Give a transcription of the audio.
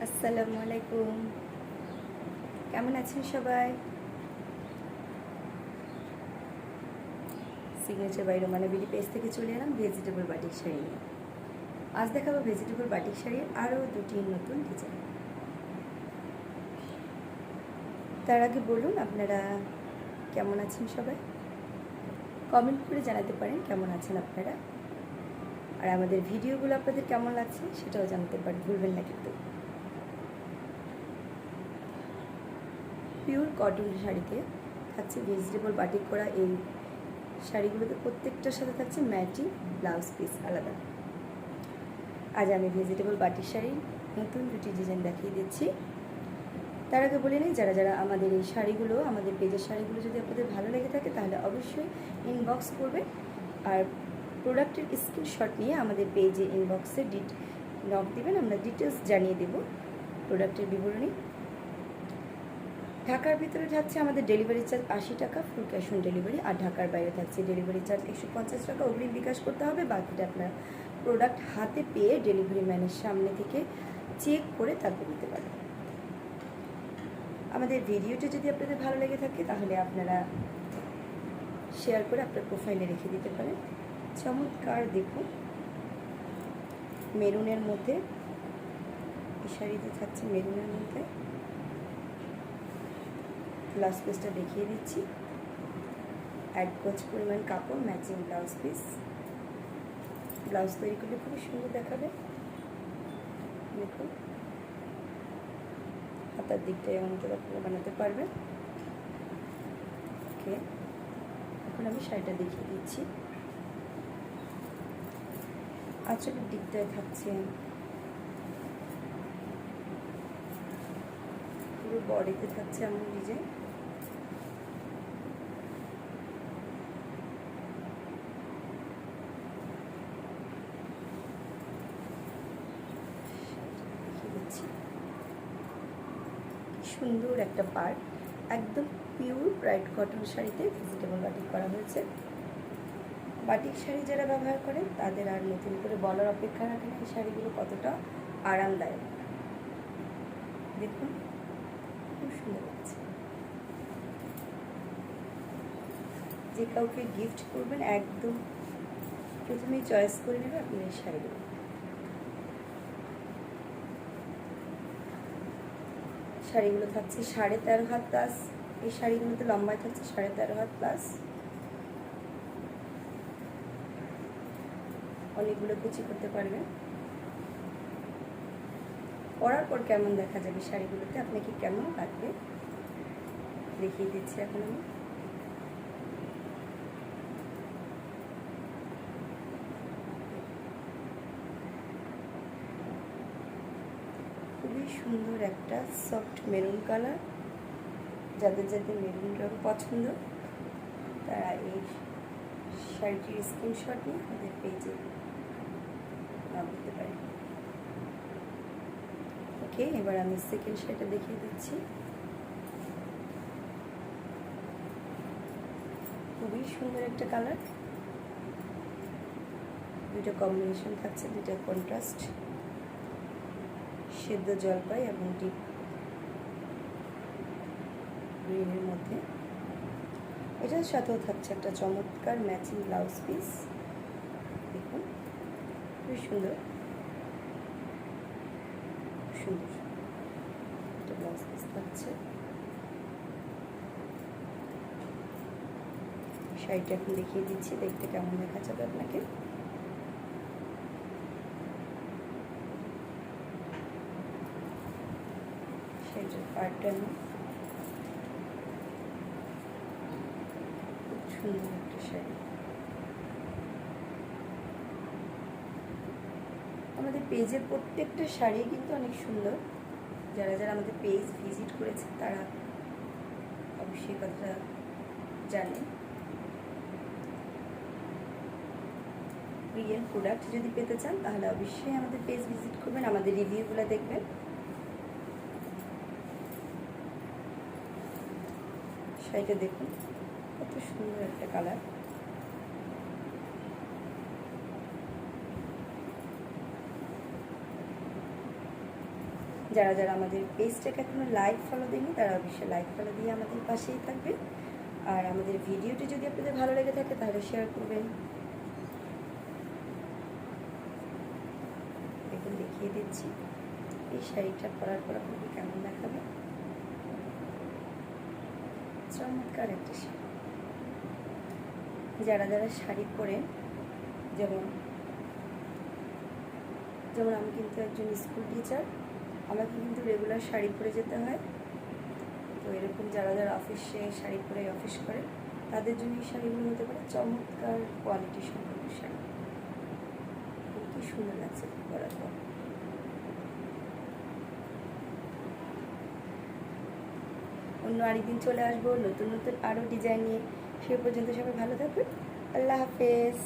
আসসালামু আলাইকুম। কেমন আছেন সবাই? Signature by Romana BD page থেকে চলে এলাম ভেজিটেবল বাটিক শাড়ি নিয়ে। আজ দেখাবো ভেজিটেবল বাটিক শাড়ির আরও দুটি নতুন ডিজাইন। তার আগে বলুন আপনারা কেমন আছেন সবাই? কমেন্ট করে জানাতে পারেন কেমন আছেন আপনারা, আর আমাদের ভিডিওগুলো আপনাদের কেমন লাগছে সেটাও জানাতে পারেন, ভুলবেন না কিন্তু। পিওর কটন শাড়িতে থাকছে ভেজিটেবল বাটিক করা। এই শাড়িগুলোতে প্রত্যেকটার সাথে থাকছে ম্যাচিং ব্লাউজ পিস আলাদা। আজ আমি ভেজিটেবল বাটিক শাড়ির নতুন দুটি ডিজাইন দেখিয়ে দিচ্ছি। তার আগে বলে নিই, যারা যারা আমাদের এই শাড়িগুলো, আমাদের পেজের শাড়িগুলো যদি আপনাদের ভালো লেগে থাকে তাহলে অবশ্যই ইনবক্স করবেন, আর প্রোডাক্টের স্ক্রিনশট নিয়ে আমাদের পেজে ইনবক্সে নক দিবেন, আমরা ডিটেলস জানিয়ে দেব প্রোডাক্টের বিবরণী। ঢাকার ভিতরে থাকছে আমাদের ডেলিভারি চার্জ 80 টাকা, ফুল ক্যাশ অন ডেলিভারি। আর ঢাকার বাইরে থাকছে ডেলিভারি চার্জ 150 টাকা, অগ্রিম বিকাশ করতে হবে। বাকিটা আপনার প্রোডাক্ট হাতে পেয়ে ডেলিভারি ম্যানের সামনে থেকে চেক করে তারপর দিতে পারবেন। আমাদের ভিডিওটি যদি আপনাদের ভালো লেগে থাকে তাহলে আপনারা শেয়ার করে আপনার প্রোফাইলে রেখে দিতে পারেন। চমৎকার দেখুন, মেরুনের মধ্যে এই শাড়িতে থাকছে মেরুনের মধ্যে। ব্লাউজ পিসটা দেখিয়ে দিচ্ছি। 1 গজ পরিমাণ কাপড়, ম্যাচিং ব্লাউজ পিস। ব্লাউজ তৈরি করলে খুবই সুন্দর দেখাবে। দেখুন হাতার দিকটাই এমনটা আপনারা বানাতে পারবেন। ওকে, এখন আমি শাড়িটা দেখিয়ে দিচ্ছি। আঁচলের দিকটায় থাকছে পুরো বডিতে থাকছে এমন ডিজাইন। সুন্দর একটা পার্ট, একদম পিওর ব্রাইট কটন শাড়িতে ভেজিটেবল বাটিক করা হয়েছে। বাটিক শাড়ি যারা ব্যবহার করেন তাদের আর নতুন করে বলার অপেক্ষা রাখে না এই শাড়িগুলো কতটা আরামদায়ক। দেখুন খুব সুন্দর লাগছে। যে কাউকে গিফট করবেন একদম প্রথমেই চয়েস করে নেবে আপনি এই শাড়িগুলো। শাড়িগুলো থাকছে 13.5 হাত প্লাস। এই শাড়িগুলোতে লম্বায় থাকছে 13.5 হাত প্লাস। অনেকগুলো কুচি করতে পারবেন। পরার পর কেমন দেখা যাবে শাড়িগুলোতে, আপনাকে কেমন লাগবে দেখিয়ে দিচ্ছি এখন আমি। খুবই সুন্দর একটা সফট মেরুন কালার। যাদের যাদের মেরুন রং পছন্দ তারা এই শাড়িটির স্ক্রিনশট নিয়ে আমাদের পেজে দিতে পারেন। ওকে, এবার আমি সেকেন্ড শাড়িটা দেখিয়ে দিচ্ছি। খুবই সুন্দর একটা কালার, দুটো কম্বিনেশন থাকছে, দুটো কন্ট্রাস্ট, সেদ্ধ জলপাই এবং ডিপ গ্রিনের মধ্যে। এটার সাথেও থাকছে একটা চমৎকার ম্যাচিং ব্লাউজ পিস। দেখুন খুবই সুন্দর সুন্দর একটা ব্লাউজ পিস থাকছে। শাড়িটা এখন দেখিয়ে দিচ্ছি, দেখতে কেমন দেখা যাবে আপনাকে। শাড়িটার পার্টটা আমি খুব সুন্দর একটা শাড়ি। আমাদের পেজের প্রত্যেকটা শাড়ি কিন্তু অনেক সুন্দর। যারা যারা আমাদের পেজ ভিজিট করেছে তারা অবশ্যই কথাটা জানেন। রিয়েল প্রোডাক্ট যদি পেতে চান তাহলে অবশ্যই আমাদের পেজ ভিজিট করবেন, আমাদের রিভিউগুলো দেখবেন। শাড়িটা দেখুন কত সুন্দর একটা কালার। যারা যারা আমাদের পেজটাকে এখনও লাইক ফলো দেয়নি তারা অবশ্যই লাইক ফলো দিয়ে আমাদের পাশেই থাকবে। আর আমাদের ভিডিওটি যদি আপনাদের ভালো লেগে থাকে তাহলে শেয়ার করবেন। এখন দেখিয়ে দিচ্ছি এই শাড়িটা পরার পর আপনাকে কেমন দেখাবে। চমৎকার একটা শাড়ি। যারা যারা শাড়ি পরে, যেমন আমি কিন্তু একজন স্কুল টিচার, আমাকে কিন্তু রেগুলার শাড়ি পরে যেতে হয়। তো এরকম যারা যারা অফিসে শাড়ি পরে অফিস করে তাদের জন্য এই শাড়িগুলো হতে পারে চমৎকার কোয়ালিটি সম্পন্ন শাড়ি। কি সুন্দর লাগছে পরার পর। অন্য আরেকদিন চলে আসবো নতুন নতুন আরও ডিজাইন নিয়ে। সে পর্যন্ত সবাই ভালো থাকবেন। আল্লাহ হাফেজ।